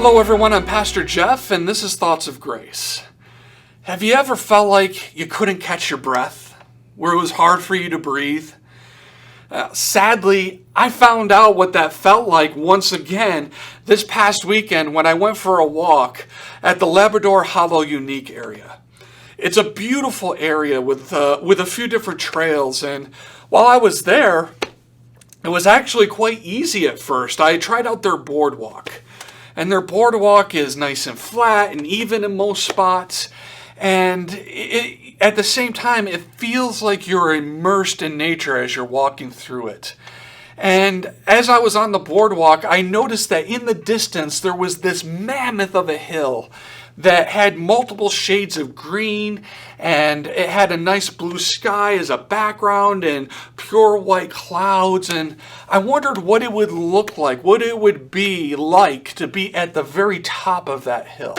Hello everyone, I'm Pastor Jeff, and this is Thoughts of Grace. Have you ever felt like you couldn't catch your breath, where it was hard for you to breathe? Sadly, I found out what that felt like once again this past weekend when I went for a walk at the Labrador Hollow Unique area. It's a beautiful area with a few different trails, and while I was there, it was actually quite easy at first. I tried out their boardwalk. And their boardwalk is nice and flat and even in most spots. And at the same time, it feels like you're immersed in nature as you're walking through it. And as I was on the boardwalk, I noticed that in the distance, there was this mammoth of a hill that had multiple shades of green, and it had a nice blue sky as a background and pure white clouds. And I wondered what it would look like, what it would be like to be at the very top of that hill.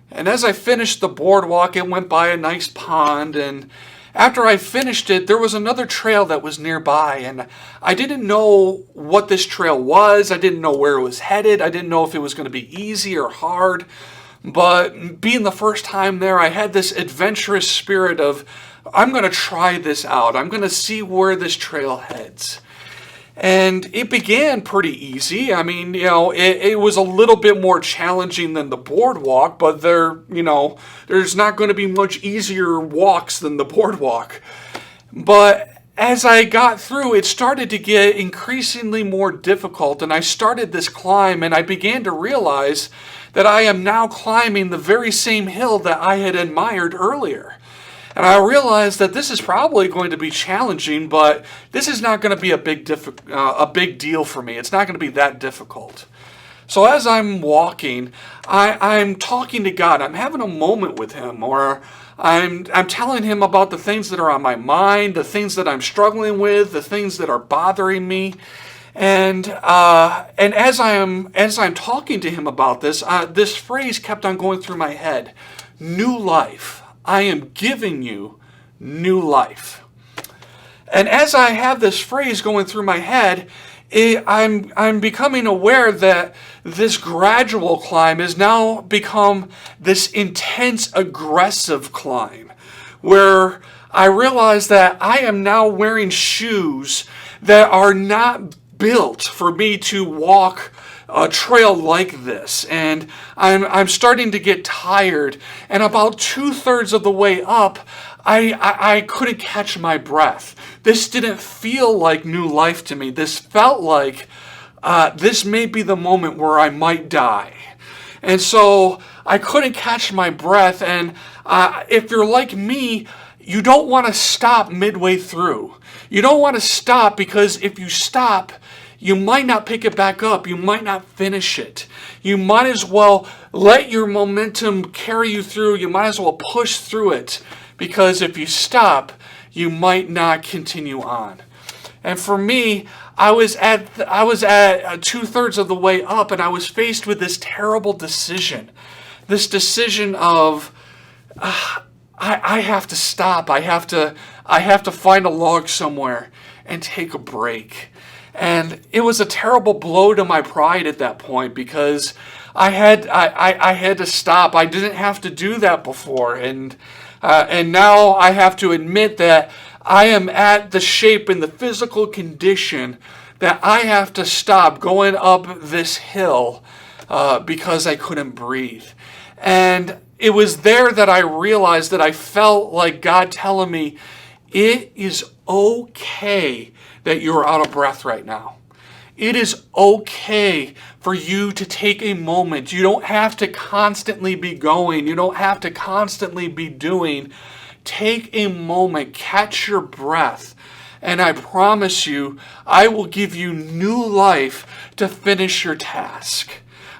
And as I finished the boardwalk, it went by a nice pond, and after I finished it, there was another trail that was nearby, and I didn't know what this trail was. I didn't know where it was headed. I didn't know if it was going to be easy or hard. But being the first time there, I had this adventurous spirit of, I'm going to try this out. I'm going to see where this trail heads. And it began pretty easy. I mean, it was a little bit more challenging than the boardwalk, but there's not going to be much easier walks than the boardwalk. But as I got through, it started to get increasingly more difficult, and I started this climb, and I began to realize that I am now climbing the very same hill that I had admired earlier. And I realized that this is probably going to be challenging, but this is not going to be a big deal for me. It's not going to be that difficult. So as I'm walking, I'm talking to God. I'm having a moment with Him, or I'm telling Him about the things that are on my mind, the things that I'm struggling with, the things that are bothering me. And as I'm talking to Him about this, this phrase kept on going through my head: new life. I am giving you new life. And as I have this phrase going through my head, I'm becoming aware that this gradual climb has now become this intense, aggressive climb, where I realize that I am now wearing shoes that are not built for me to walk a trail like this, and I'm starting to get tired, and about 2/3 of the way up, I couldn't catch my breath. This didn't feel like new life to me. This felt like this may be the moment where I might die. And so I couldn't catch my breath, and if you're like me, you don't want to stop midway through. You don't want to stop, because if you stop, you might not pick it back up. You might not finish it. You might as well let your momentum carry you through. You might as well push through it, because if you stop, you might not continue on. And for me, I was at 2/3 of the way up, and I was faced with this terrible decision. This decision of I have to stop. I have to find a log somewhere and take a break. And it was a terrible blow to my pride at that point, because I had to stop. I didn't have to do that before, and now I have to admit that I am at the shape and the physical condition that I have to stop going up this hill because I couldn't breathe. And it was there that I realized that I felt like God telling me, it is okay that you're out of breath right now. It is okay for you to take a moment. You don't have to constantly be going. You don't have to constantly be doing. Take a moment, catch your breath, and I promise you, I will give you new life to finish your task.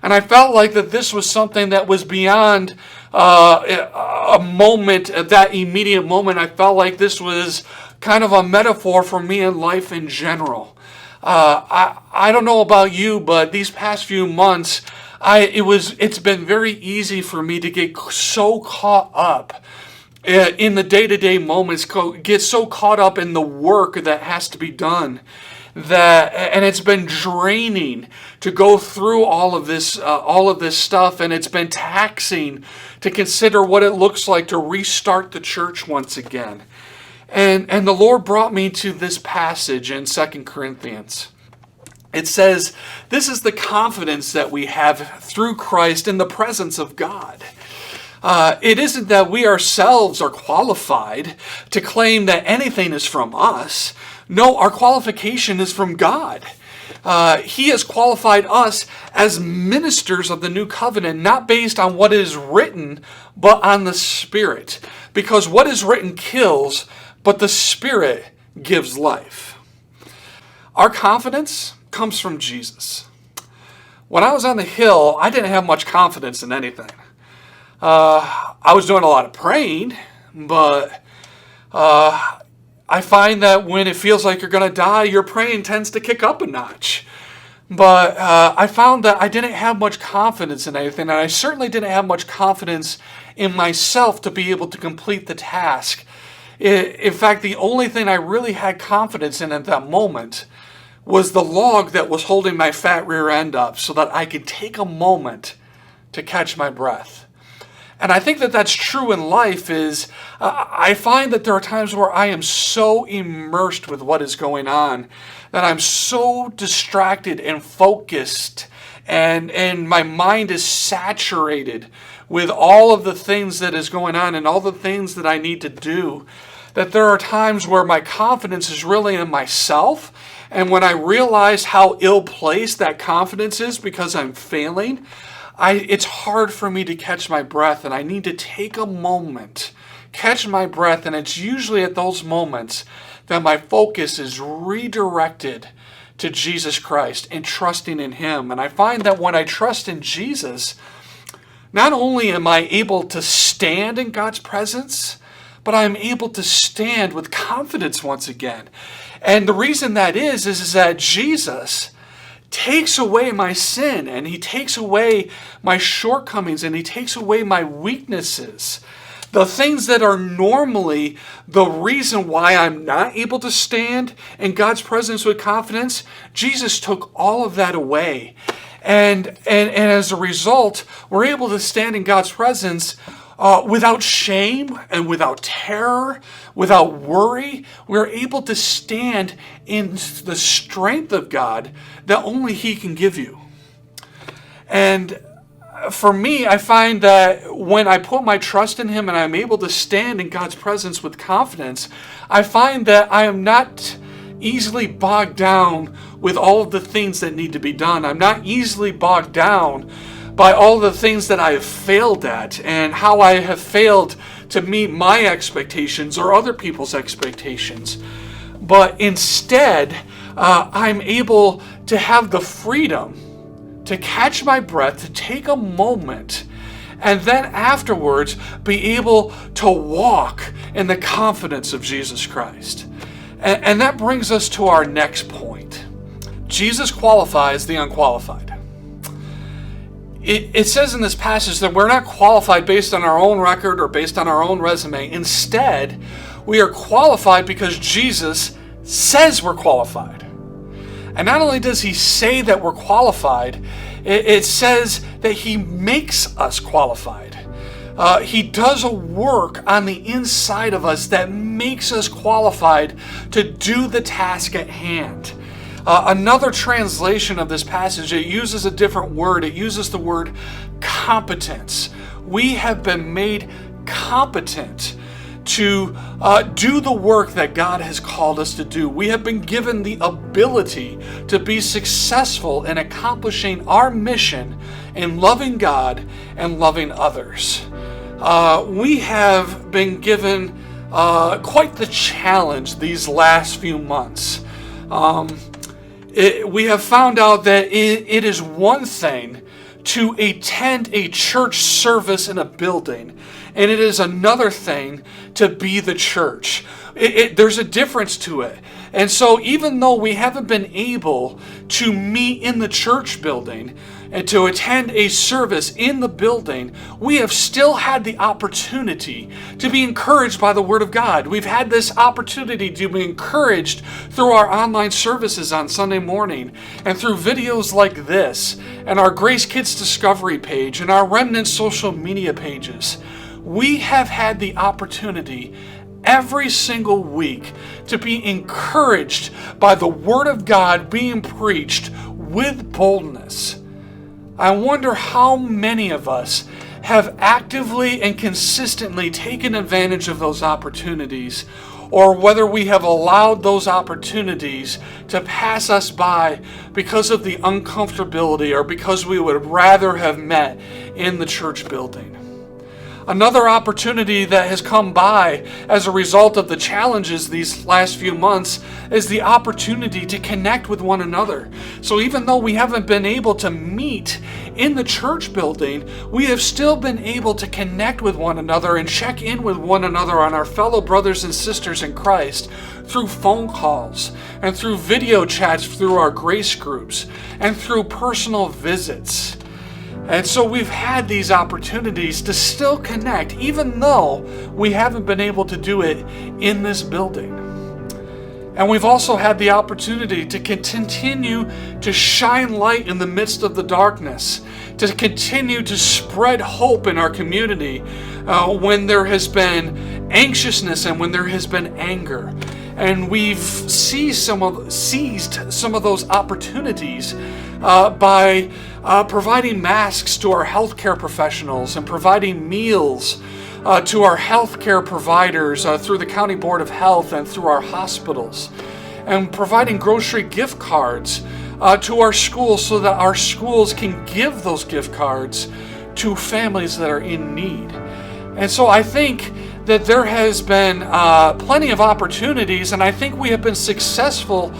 And I felt like that this was something that was beyond a moment, that immediate moment. I felt like this was kind of a metaphor for me in life in general. I don't know about you, but these past few months, it's been very easy for me to get so caught up in the day-to-day moments, get so caught up in the work that has to be done, and it's been draining to go through all of this stuff, and it's been taxing to consider what it looks like to restart the church once again. And the Lord brought me to this passage in 2 Corinthians. It says, this is the confidence that we have through Christ in the presence of God. It isn't that we ourselves are qualified to claim that anything is from us. No, our qualification is from God. He has qualified us as ministers of the new covenant, not based on what is written, but on the Spirit. Because what is written kills, but the Spirit gives life. Our confidence comes from Jesus. When I was on the hill, I didn't have much confidence in anything. I was doing a lot of praying, but I find that when it feels like you're going to die, your praying tends to kick up a notch. But I found that I didn't have much confidence in anything, and I certainly didn't have much confidence in myself to be able to complete the task. In fact, the only thing I really had confidence in at that moment was the log that was holding my fat rear end up so that I could take a moment to catch my breath. And I think that that's true in life. I find that there are times where I am so immersed with what is going on that I'm so distracted and focused, and my mind is saturated with all of the things that is going on and all the things that I need to do, that there are times where my confidence is really in myself. And when I realize how ill-placed that confidence is because I'm failing, it's hard for me to catch my breath, and I need to take a moment, catch my breath, and it's usually at those moments that my focus is redirected to Jesus Christ and trusting in Him. And I find that when I trust in Jesus, not only am I able to stand in God's presence, but I'm able to stand with confidence once again. And the reason that is that Jesus takes away my sin, and He takes away my shortcomings, and He takes away my weaknesses. The things that are normally the reason why I'm not able to stand in God's presence with confidence, Jesus took all of that away. And as a result, we're able to stand in God's presence without shame and without terror, without worry. We're able to stand in the strength of God that only He can give you. And for me, I find that when I put my trust in Him and I'm able to stand in God's presence with confidence, I find that I am not easily bogged down with all of the things that need to be done. I'm not easily bogged down by all the things that I have failed at and how I have failed to meet my expectations or other people's expectations. But instead, I'm able to have the freedom to catch my breath, to take a moment, and then afterwards be able to walk in the confidence of Jesus Christ. And that brings us to our next point. Jesus qualifies the unqualified. It says in this passage that we're not qualified based on our own record or based on our own resume. Instead, we are qualified because Jesus says we're qualified. And not only does He say that we're qualified, it says that He makes us qualified. He does a work on the inside of us that makes us qualified to do the task at hand. Another translation of this passage, it uses a different word. It uses the word competence. We have been made competent to do the work that God has called us to do. We have been given the ability to be successful in accomplishing our mission in loving God and loving others. We have been given quite the challenge these last few months. We have found out that it is one thing to attend a church service in a building, and it is another thing to be the church. There's a difference to it. And so even though we haven't been able to meet in the church building and to attend a service in the building, we have still had the opportunity to be encouraged by the Word of God. We've had this opportunity to be encouraged through our online services on Sunday morning and through videos like this and our Grace Kids Discovery page and our Remnant social media pages. We have had the opportunity every single week to be encouraged by the Word of God being preached with boldness. I wonder how many of us have actively and consistently taken advantage of those opportunities, or whether we have allowed those opportunities to pass us by because of the uncomfortability or because we would rather have met in the church building. Another opportunity that has come by as a result of the challenges these last few months is the opportunity to connect with one another. So even though we haven't been able to meet in the church building, we have still been able to connect with one another and check in with one another on our fellow brothers and sisters in Christ through phone calls and through video chats through our grace groups and through personal visits. And so we've had these opportunities to still connect, even though we haven't been able to do it in this building. And we've also had the opportunity to continue to shine light in the midst of the darkness, to continue to spread hope in our community when there has been anxiousness and when there has been anger. And we've seized some of those opportunities by providing masks to our healthcare professionals and providing meals to our healthcare providers through the County Board of Health and through our hospitals, and providing grocery gift cards to our schools so that our schools can give those gift cards to families that are in need. And so I think that there has been plenty of opportunities, and I think we have been successful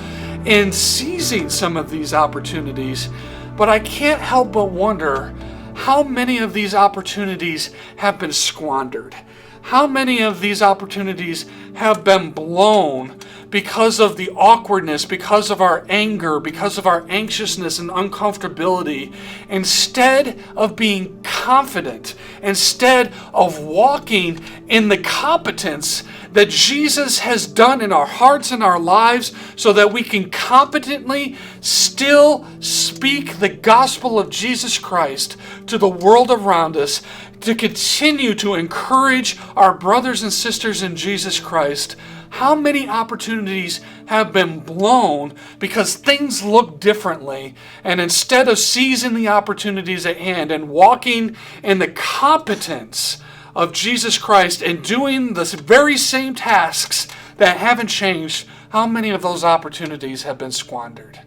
in seizing some of these opportunities, but I can't help but wonder how many of these opportunities have been squandered. How many of these opportunities have been blown because of the awkwardness, because of our anger, because of our anxiousness and uncomfortability, instead of being confident, instead of walking in the competence that Jesus has done in our hearts and our lives so that we can competently still speak the gospel of Jesus Christ to the world around us, to continue to encourage our brothers and sisters in Jesus Christ. How many opportunities have been blown because things look differently, and instead of seizing the opportunities at hand and walking in the competence of Jesus Christ and doing the very same tasks that haven't changed, how many of those opportunities have been squandered?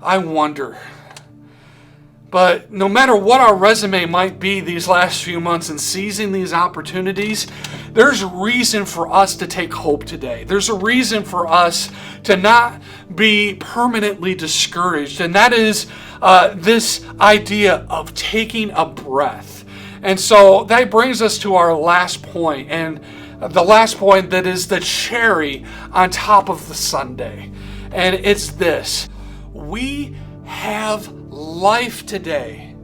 I wonder. But no matter what our resume might be these last few months in seizing these opportunities, there's a reason for us to take hope today. There's a reason for us to not be permanently discouraged, and that is this idea of taking a breath. And so that brings us to our last point, and the last point that is the cherry on top of the sundae. And it's this: we have life today.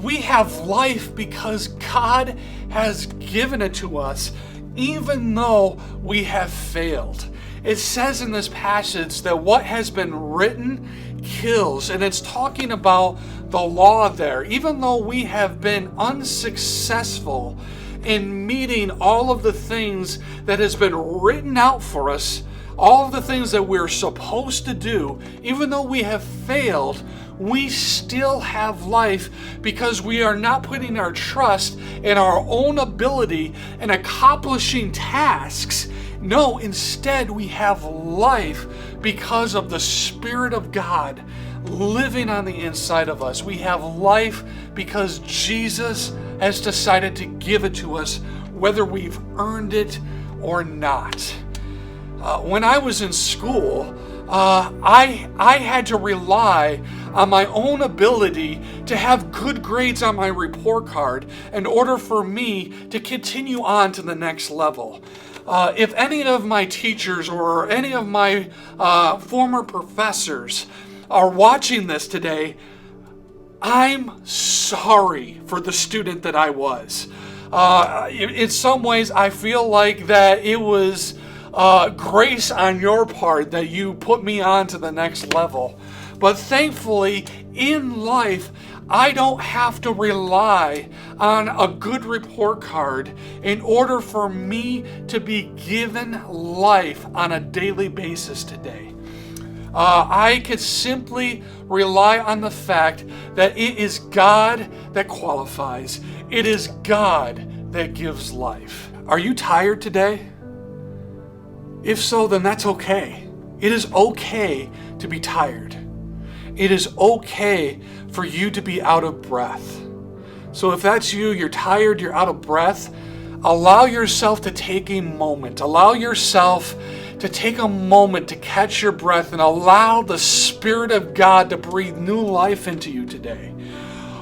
We have life because God has given it to us, even though we have failed. It says in this passage that what has been written kills, and it's talking about the law there. Even though we have been unsuccessful in meeting all of the things that has been written out for us, all of the things that we're supposed to do, even though we have failed, we still have life because we are not putting our trust in our own ability in accomplishing tasks. No, instead we have life because of the Spirit of God living on the inside of us. We have life because Jesus has decided to give it to us, whether we've earned it or not. When I was in school, I had to rely on my own ability to have good grades on my report card in order for me to continue on to the next level. if any of my teachers or any of my former professors are watching this today, I'm sorry for the student that I was. In some ways, I feel like that it was grace on your part that you put me on to the next level. But thankfully, in life, I don't have to rely on a good report card in order for me to be given life on a daily basis today. I could simply rely on the fact that it is God that qualifies. It is God that gives life. Are you tired today? If so, then that's okay. It is okay to be tired. It is okay for you to be out of breath. So if that's you, you're tired, you're out of breath, allow yourself to take a moment. Allow yourself to take a moment to catch your breath and allow the Spirit of God to breathe new life into you today.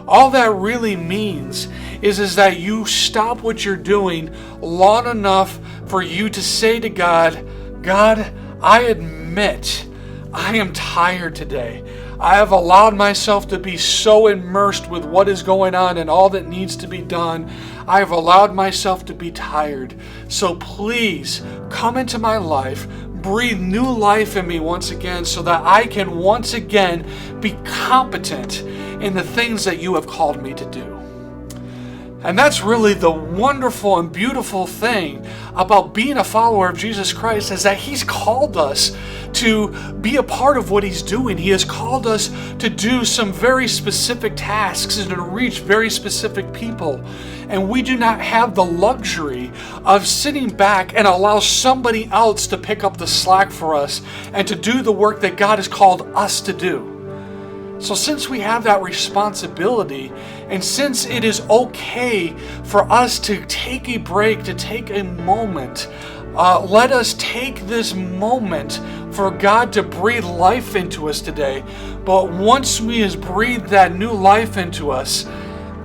All that really means is that you stop what you're doing long enough for you to say to God, God, I admit I am tired today. I have allowed myself to be so immersed with what is going on and all that needs to be done. I have allowed myself to be tired. So please come into my life, breathe new life in me once again so that I can once again be competent in the things that you have called me to do. And that's really the wonderful and beautiful thing about being a follower of Jesus Christ, is that He's called us to be a part of what He's doing. He has called us to do some very specific tasks and to reach very specific people. And we do not have the luxury of sitting back and allow somebody else to pick up the slack for us and to do the work that God has called us to do. So since we have that responsibility, and since it is okay for us to take a break, to take a moment, let us take this moment for God to breathe life into us today. But once He has breathed that new life into us,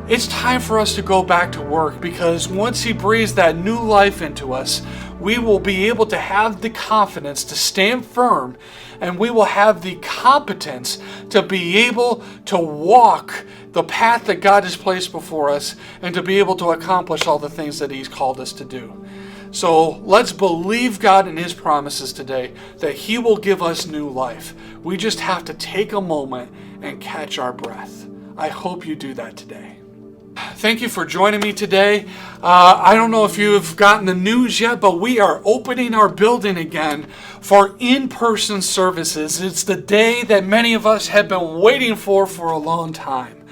it's time for us to go back to work, because once He breathes that new life into us, we will be able to have the confidence to stand firm, and we will have the competence to be able to walk the path that God has placed before us and to be able to accomplish all the things that He's called us to do. So let's believe God in His promises today that He will give us new life. We just have to take a moment and catch our breath. I hope you do that today. Thank you for joining me today. I don't know if you've gotten the news yet, but we are opening our building again for in-person services. It's the day that many of us have been waiting for a long time.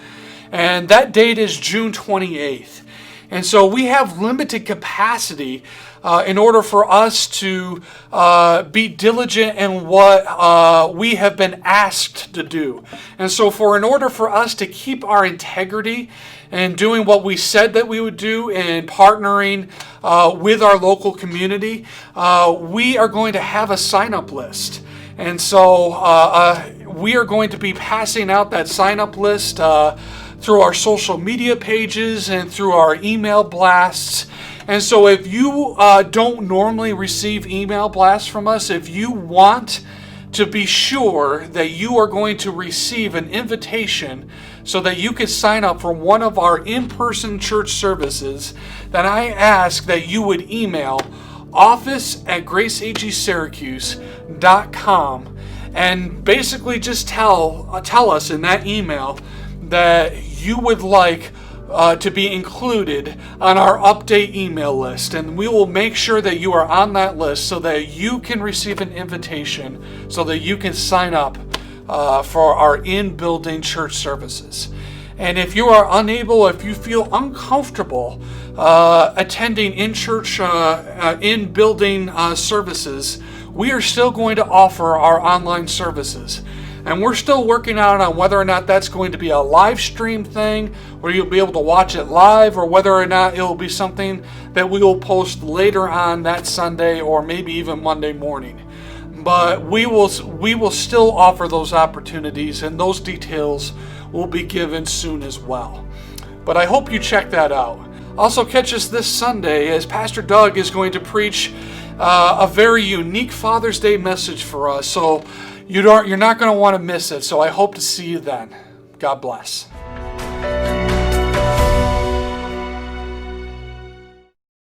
And that date is June 28th. And so we have limited capacity in order for us to be diligent in what we have been asked to do. And so in order for us to keep our integrity and doing what we said that we would do and partnering with our local community, we are going to have a sign-up list. And so we are going to be passing out that sign-up list through our social media pages and through our email blasts. And so if you don't normally receive email blasts from us, if you want to be sure that you are going to receive an invitation so that you can sign up for one of our in-person church services, then I ask that you would email office@graceagsyracuse.com and basically just tell us in that email that you would like to be included on our update email list, and we will make sure that you are on that list so that you can receive an invitation so that you can sign up for our in-building church services. And if you are unable, if you feel uncomfortable attending in-church, in-building services, we are still going to offer our online services. And we're still working out on whether or not that's going to be a live stream thing where you'll be able to watch it live, or whether or not it will be something that we will post later on that Sunday or maybe even Monday morning. But we will still offer those opportunities, and those details will be given soon as well. But I hope you check that out. Also catch us this Sunday as Pastor Doug is going to preach a very unique Father's Day message for us. So you're not going to want to miss it. So I hope to see you then. God bless.